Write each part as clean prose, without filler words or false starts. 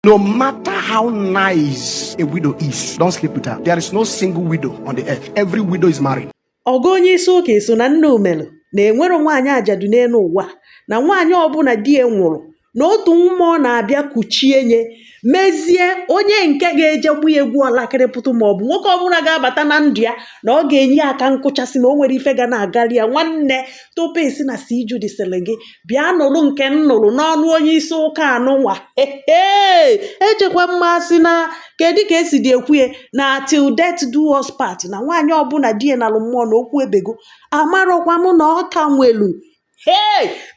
No matter how nice a widow is, don't sleep with her. There is no single widow on the earth. Every widow is married. Ọgụ onye isi ụka eso na nne omelu na-enwero nwaanyị ajadu n'elu ụwa na nwaanyị ọbụla di ya nwụrụ na otu mmụọ na-abịa kuchie nye mezie onye nke ga-eje gbu egwu ọlakịrịpụtụ maọbụ nwoke ọbụla ga-abata na ndụ ya na ọ ga-enye aka nkụchasị na o nwere ife ga na-agarị ya nwanne tupu esi na siju disele gị bịa nụrụ nke nnụrụ n'ọnụ onye isi ụka anụnwa echekwa mmasị na kedu ka esi dị ekwuye na till death do us part na nwaanyị ọbụla di ya nalụ mmụọ na okwu ebego amarọkwa m na ọ ka nwelu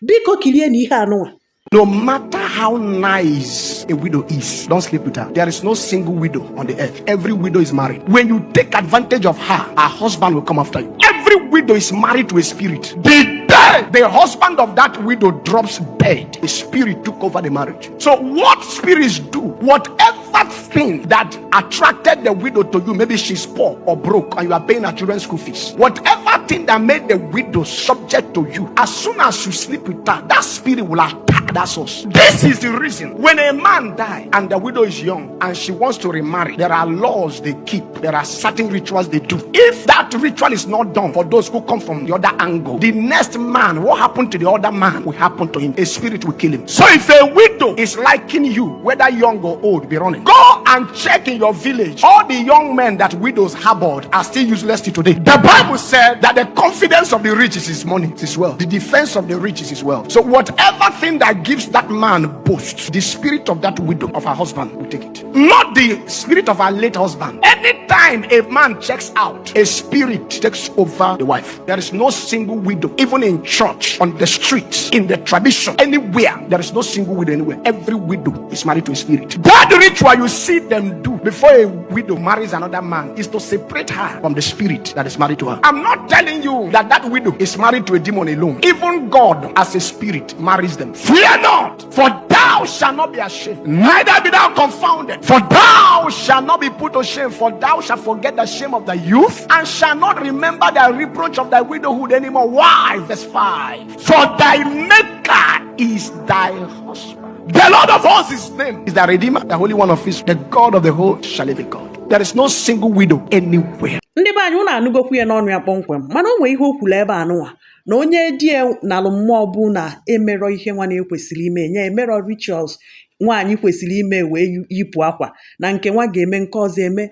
biko kirie na ihe anụnwa. No matter how nice a widow is, don't sleep with her. There is no single widow on the earth. Every widow is married. When you take advantage of her, her husband will come after you. Every widow is married to a spirit. The day the husband of that widow drops dead, a spirit took over the marriage. So what spirits do, whatever thing that attracted the widow to you, maybe she's poor or broke and you are paying her children's school fees, whatever thing that made the widow subject to you, as soon as you sleep with her, that spirit will attack that source. This is the reason when a man dies and the widow is young and she wants to remarry, there are laws they keep, there are certain rituals they do. If that ritual is not done for those who come from the other angle, the next man, what happened to the other man will happen to him. A spirit will kill him. So if a widow is liking you, whether young or old, be running. Go and check in your village. All the young men that widows harbored are still useless till today. The Bible said that the confidence of the rich is his money, his wealth. The defense of the rich is his wealth. So whatever thing that gives that man boast, the spirit of that widow, of her husband, will take it. Not the spirit of her late husband. Anytime a man checks out, a spirit takes over the wife. There is no single widow, even in church, on the streets, in the tradition, anywhere. There is no single widow anywhere. Every widow is married to a spirit. That ritual you see them do before a widow marries another man is to separate her from the spirit that is married to her. I'm not telling you that that widow is married to a demon alone. Even God as a spirit marries them. Fear not, for thou shalt not be ashamed, neither be thou confounded, for thou shalt not be put to shame, for thou shalt forget the shame of thy youth, and shalt not remember the reproach of thy widowhood anymore. Why? Verse 5. For thy maker is thy husband. The Lord of hosts, his name is the Redeemer, the Holy One of Israel, the God of the whole shall live in God. There is no single widow anywhere. Ndị be anyị ụnụ anụgokwu ya n'ọnụ ya kpọmkwem, mana o nwee ihe o kwuru ebe anụnwa na onye di nalụ mmụọ bụ na emerọ ihe nwa na-ekwesịrị ime nye emerọ rituals nwaanyị kwesịrị ime wee yipụ akwa na nke nwa ga-eme nke ọzọ eme.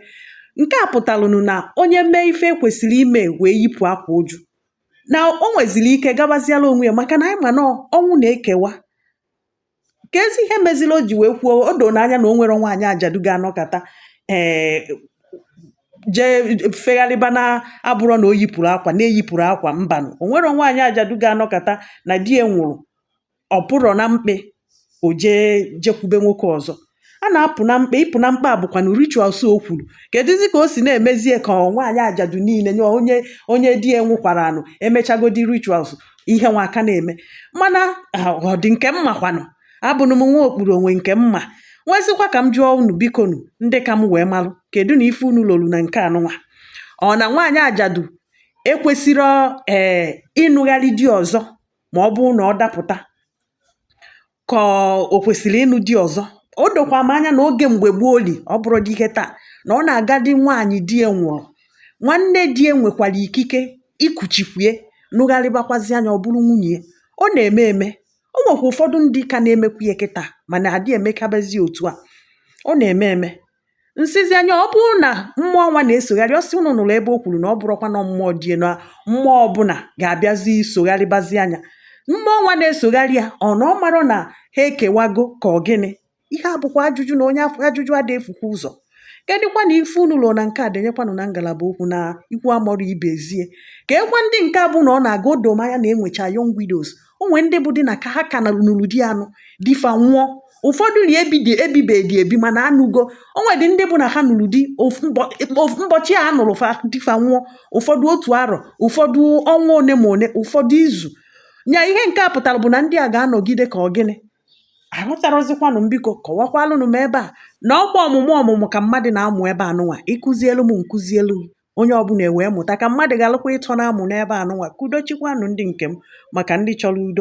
Nke a pụtalụnụ na onye mee ife ekwesịrị ime wee yipụ akwa uju na o nwezili ike gabaziala onwe ya, maka na anyị ma na ọnwụ na-ekewa. Ka ezi ihe mezili o ji wee kwuo o doo n'anya na o nwere nwaanyị ajadu ga-anọkata jee fegharịba na abụrọ na o yipụrụ akwa na-eyipụrụ akwa mbanụ. O nwere nwaanyị ajadu ga-anọkata na di ya nwụrụ ọ pụrọ na mkpe o jekwube nwoke ọzọ. A na-apụ na mkpe, ịpụ na mkpe a bụkwa na rituals o kwuru. Kedụzi ka o si na-emezie ka nwaanyị ajadu niile nye onye di ya nwụkwara anụ emechagodi rituals ihe nwa aka na-eme, mana ọ dị nke mma kwanụ abụnụ m nwa okpuru onwe nke mma. Nwezikwa ka m jụọ unu bikonu ndị ka m wee malụ kedu na ife unu lolu na nke anụnwa. Ọ na nwaanyị ajadu ekwesịrị ịnụgharị di ọzọ ma ọ bụ na ọ dapụta ka o kwesịrị ịnụ di ọzọ? O dokwa m anya na oge mgbe gboo oli ọ bụrụ dị ihe taa na ọ na-agadi nwaanyị di ya nwụrụ, nwanne di ya nwekwara ikike ikuchikwue nụgharịbakwazi anya ọ bụrụ nwunye. Ọ na-eme eme. O nwekwa ụfọdụ ndị ka na-emekwu ya kịta mana adị emekabazi otu a. Ọ na-eme eme. Nsizi anya ọ bụrụ na mmụọ nwa na-esogharị ọsị unu nụrụ ebe o kwuru na ọ bụrụkwa na mmụọ die na mmụọ ọbụla ga-abịazi isogharịbazi anya. Mmụọ nwa na-esogharị ya ọ na ọ marọ na ha ekewago ka ọ gịnị? Ihe abụkwa ajụjụ na onye ajụjụ adị efukwa ụzọ. Kedụkwa na ife unu lụrụ na nke a denyekwanụ na ngalaba okwu na ikwu amọrọ ibezie. Ka ekwe ndị nke abụ na ọ na-aga odomanya na enwecha young widows. O nwee ndị bụ dị na ka ha ka na nụrụ di anụ difa nwụọ. Ụfọdụ ri ebibedi ebi mana anụgo. O nwedị ndị bụ na ha nụrụ di ofu mbọchị a nụrụ difa nwụọ, ụfọdụ otu arọ, ụfọdụ ọnwa one ma one, ụfọdụ izu. Nya ihe nke a pụtara bụ na ndị a ga-anọgide ka ọ gịnị? Aghọtarọzikwanụ m biko kọwakwalụnụ m ebe a na ọkwa ọmụmụ ka mmadụ na-amụ ebe anụnwa. Ịkụzielu m nkụzielu onye ọbụla ewee mụta ka mmadụ ga-alụkwa ịtọ na-amụ n'ebe anụnwa. Ka udo chikwanụ ndị nke m maka ndị chọrọ udo.